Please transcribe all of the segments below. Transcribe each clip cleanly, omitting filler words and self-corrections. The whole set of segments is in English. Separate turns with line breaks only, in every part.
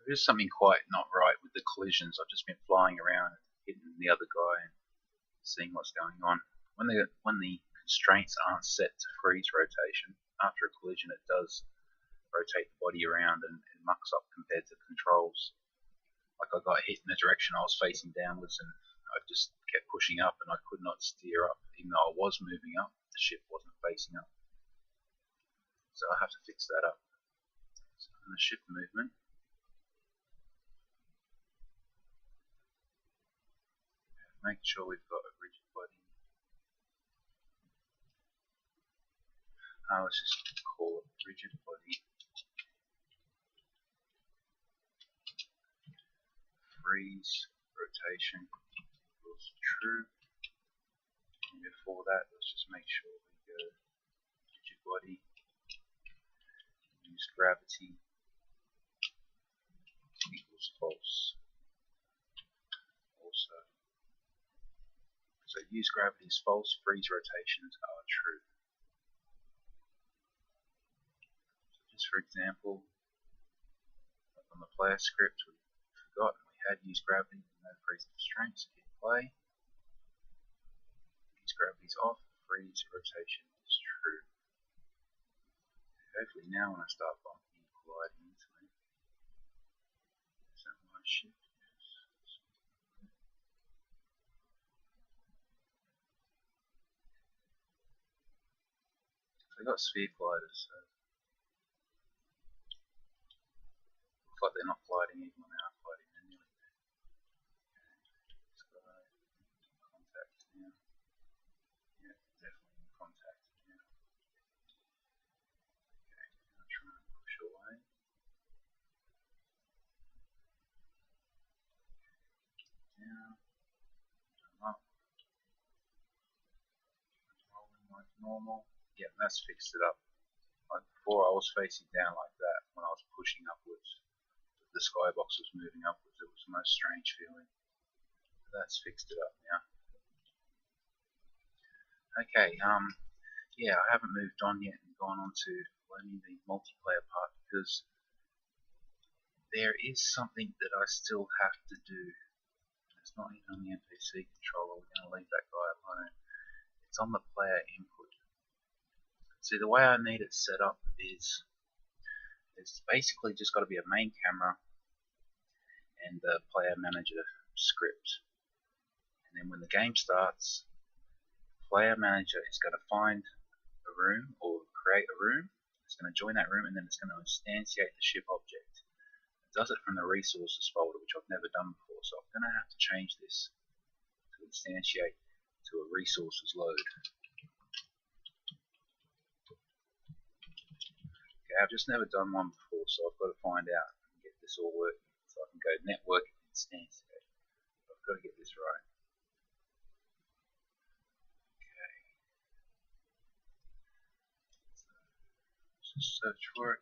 There is something quite not right with the collisions. I've just been flying around and hitting the other guy and seeing what's going on. When the constraints aren't set to freeze rotation, after a collision it does rotate the body around and mucks up compared to controls. Like I got hit in the direction I was facing downwards and I just kept pushing up and I could not steer up. Even though I was moving up, the ship wasn't facing up. So I have to fix that up. So in the ship movement, make sure we've got a rigid body. Let's just call it rigid body. Freeze rotation equals true. And before that, let's just make sure we go rigid body. Use gravity equals false. Also, so use gravity is false, freeze rotations are true. So just for example, on the player script we forgot we had used gravity with no freeze constraints. Hit play. Use gravity is off, freeze rotation is true. Hopefully now when I start bumping and colliding into it, so my ship is. So I got sphere gliders, so looks like they're not gliding even when they are gliding manually. This guy in contact now. Yeah, definitely in contact now. Okay, I'll try and push away. Down, up, rolling like normal. Yeah, that's fixed it up. Like before I was facing down like that when I was pushing upwards. The skybox was moving upwards. It was the most strange feeling. That's fixed it up now. Okay, yeah, I haven't moved on yet and gone on to learning the multiplayer part because there is something that I still have to do. It's not even on the NPC controller. We're going to leave that guy alone. It's on the player input. See, the way I need it set up is it's basically just got to be a main camera and the player manager script. And then when the game starts, player manager is going to find a room or create a room. It's going to join that room and then it's going to instantiate the ship object. It does it from the resources folder, which I've never done before, so I'm going to have to change this to instantiate to a resources load. Okay, I've just never done one before, so I've got to find out and get this all working. So I can go network instantiate. I've got to get this right. Okay. So let's just search for it.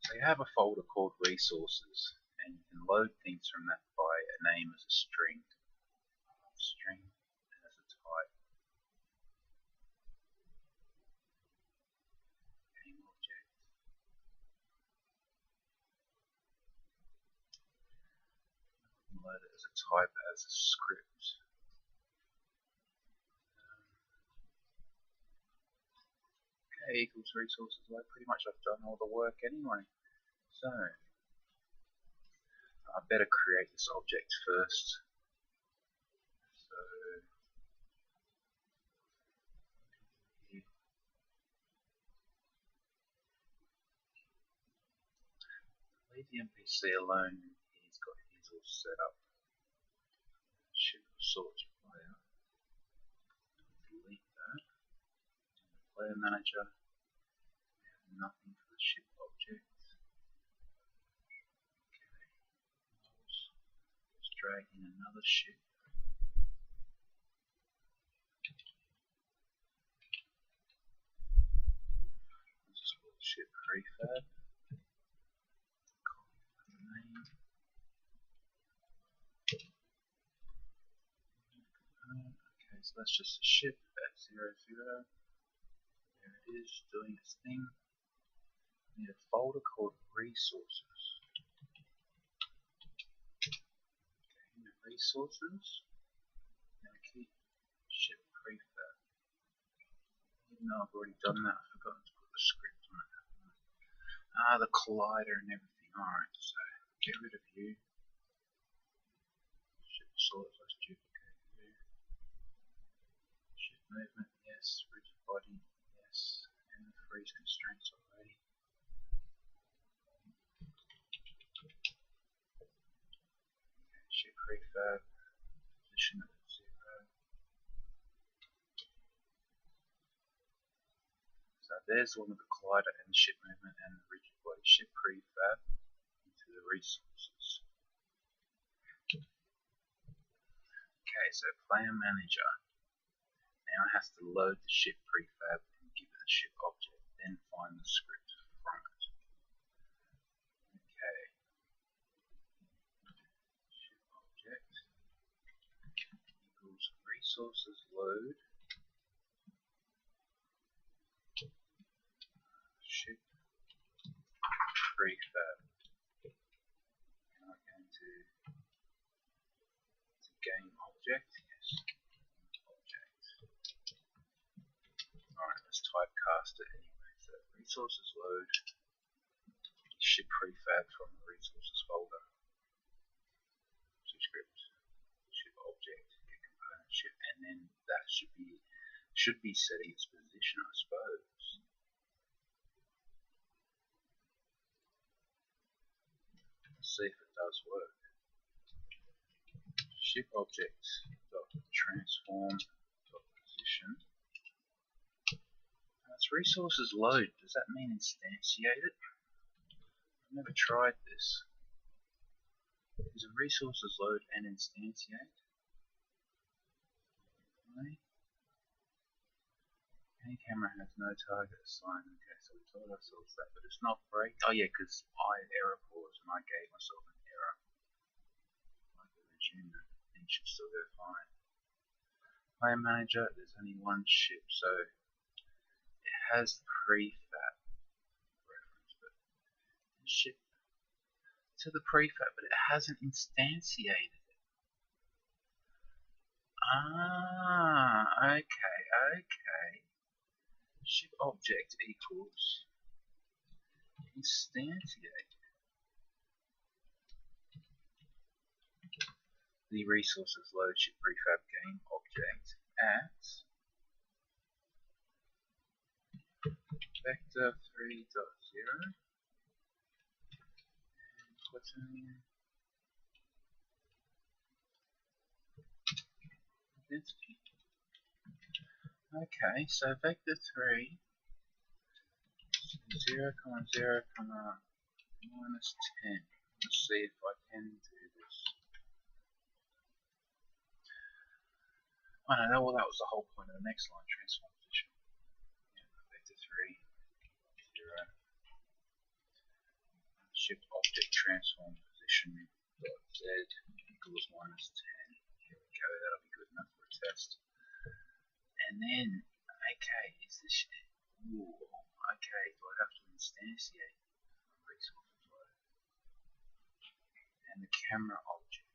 So you have a folder called resources, and you can load things from that by a name as a string. String as a type. GameObject. You can load it as a type as a script. Okay, equals resources. Well, pretty much I've done all the work anyway. So I better create this object first. So leave the NPC alone. He's got his all set up. Ship source player. Delete that. Player manager. We have nothing for the ship object. Let's drag in another ship. This is called ship prefab. Name. Okay, so that's just a ship at 00. There it is, doing its thing. We need a folder called Resources. Okay, in the Resources, now keep ship prefab. Even though I've already done that, I've forgotten to put the script on it. The collider and everything. Alright, so get rid of you. Ship sort, let's duplicate you. Ship movement, yes. Rigid body, yes. And the freeze constraints already. Okay, ship prefab, position at 0. So there's one with the collider and the ship movement and the rigid body. Ship prefab into the resources. Okay, so player manager now has to load the ship prefab and give it the ship object, then find the script from it. Okay. Ship object equals resources load ship prefab. Now we're going to gameObject, yes. Object. Alright, let's typecast it anyway. So resources load ship prefab from the resources folder. Script, ship object, get component ship, and then that should be setting its position, I suppose. Let's see if it does work. Ship object dot transform dot position. It's resources load. Does that mean instantiate it? I've never tried this. Is a resources load and instantiate? Okay. Any camera has no target assigned. Okay, so we told ourselves that, but it's not break. Oh yeah, because I error pause and I gave myself an error. Like I mentioned, things should still go fine. Player manager, there's only one ship, so it has prefab reference, but ship to the prefab, but it hasn't instantiated it. Okay. Ship object equals instantiate the resources load ship prefab game object at vector 3.0 and what's in identity. Okay, so vector 3 0, 0, minus 10. Let's see if I can do this. Oh no, well that was the whole point of the next line, transform position. Yeah, vector 3 0 shift object transform position dot z equals minus 10. Here we go, that'll be good enough for a test. And then, okay, is this okay, do I have to instantiate resources load? And the camera object.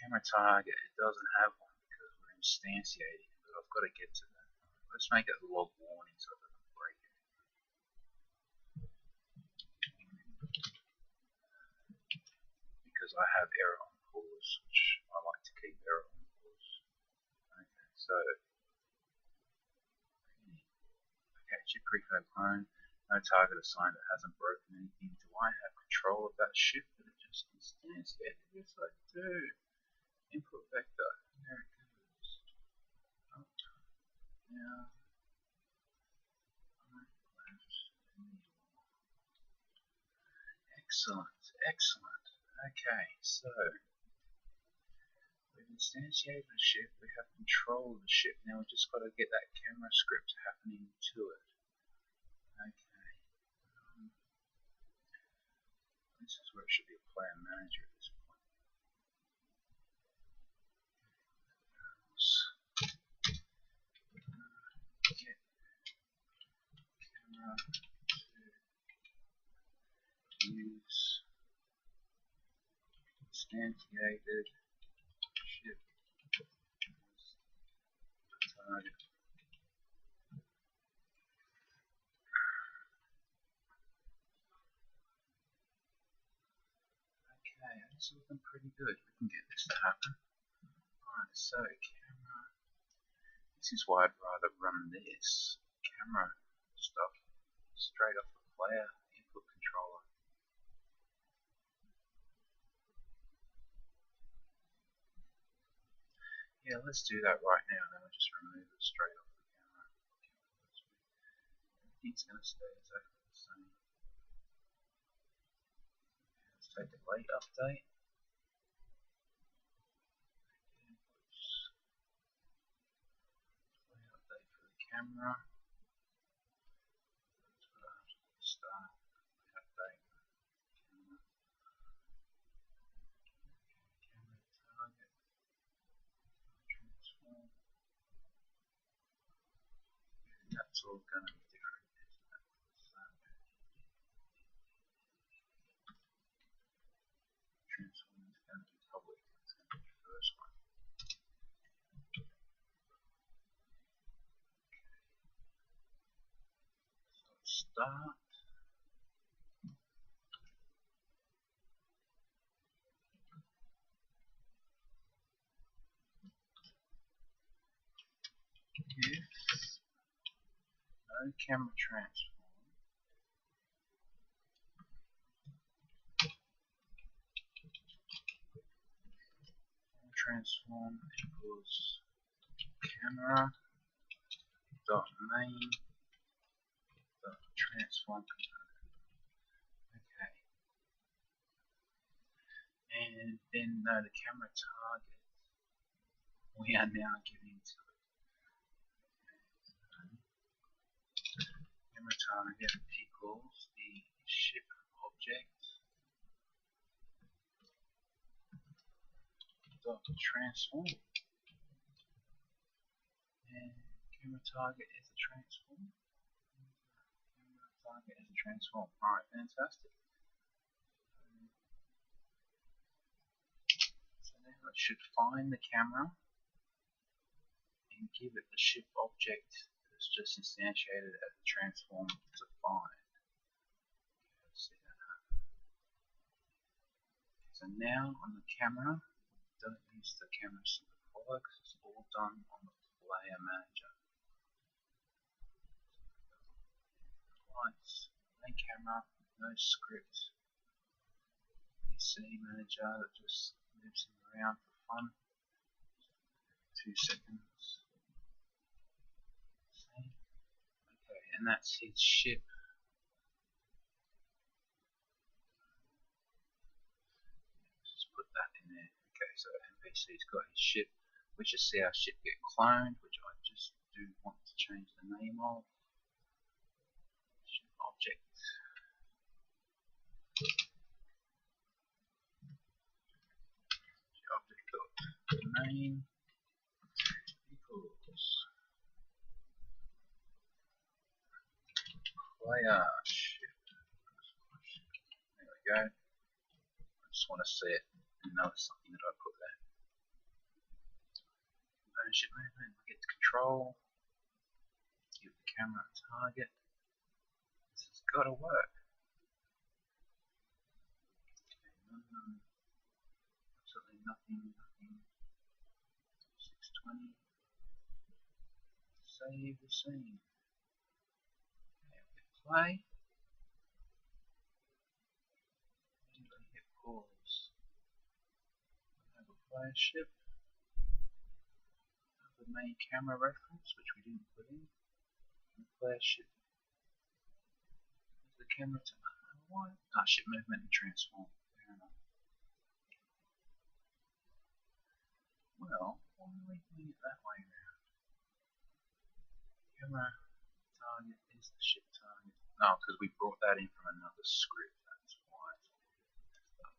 Camera target, it doesn't have one because we're instantiating, but I've got to get to that. Let's make it log warning so it doesn't break it. Because I have error on pause, which I like to keep error on pause. Okay, so ship prefab clone, no target assigned, it hasn't broken anything. Do I have control of that ship that it just instantiated? Yes, I do. Input vector, there it goes. Up, down, right, left, excellent. Okay, so we've instantiated the ship, we have control of the ship. Now we've just got to get that camera script happening to it. Okay. This is where it should be a player manager at this point. instantiated ship as the target. Okay, that's looking pretty good. We can get this to happen. Alright, so camera. This is why I'd rather run this camera stuff straight off the player input controller. Yeah, let's do that right now, then we'll just remove it straight off the camera. Everything's going to stay exactly the same. Let's take a late update. Late update for the camera. Let's put it after the start. Late update. Camera. Camera target. Transform. That's all going to be different, isn't it? Transform is going to be public. It's going to be the first one. So start. If no camera transform, equals camera dot main dot transform component. Okay, and then the camera target we are now giving to it. Camera target equals the ship object dot transform, and camera target is a transform. Camera target is a transform. Alright, fantastic. So now it should find the camera and give it the ship object that's just instantiated as a transform to find. Let's see that happen. So now on the camera, don't use the camera simplifier because it's all done on the player manager. Lights, main camera, no script. PC manager that just moves him around for fun. 2 seconds. See? Okay, and that's his ship. Just put that in there. Okay, so NPC's got his ship. We just see our ship get cloned, which I just do want to change the name of. Ship object. Ship object dot name equals player ship. There we go. I just want to see it and know it's something that I put there. Component ship movement, we get the control, give the camera a target. This has got to work. Okay, absolutely nothing. 620. Save the scene. Okay, we hit play. And we hit pause. We have a player ship. The main camera reference, which we didn't put in. The player ship. The camera to ship movement and transform. Fair enough. Well, why are we doing it that way around? Camera target is the ship target. No, because we brought that in from another script. That's why it's messed up.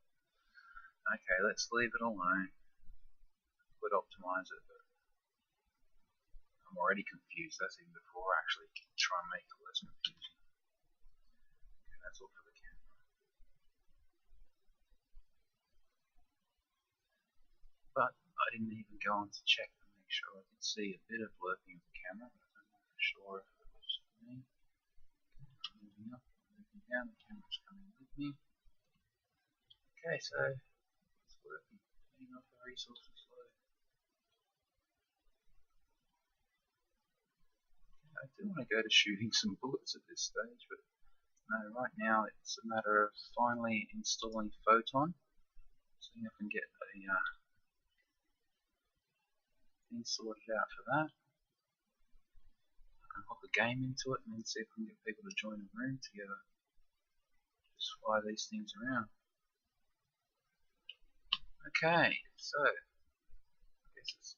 Okay, let's leave it alone. Could optimize it, but I'm already confused. That's even before I actually try and make it less confusing. Okay, that's all for the camera. but I didn't even go on to check to make sure. I could see a bit of working of the camera, but I'm not sure if it was me. Moving up, moving down, the camera's coming with me. Okay, so it's working. Turning off the resources load. I do want to go to shooting some bullets at this stage, but no, right now it's a matter of finally installing Photon. See if I can get a thing sorted out for that. I can hook a game into it and then see if we can get people to join a room together. Just fly these things around. Okay, so I guess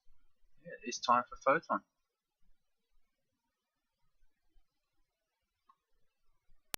it's time for Photon.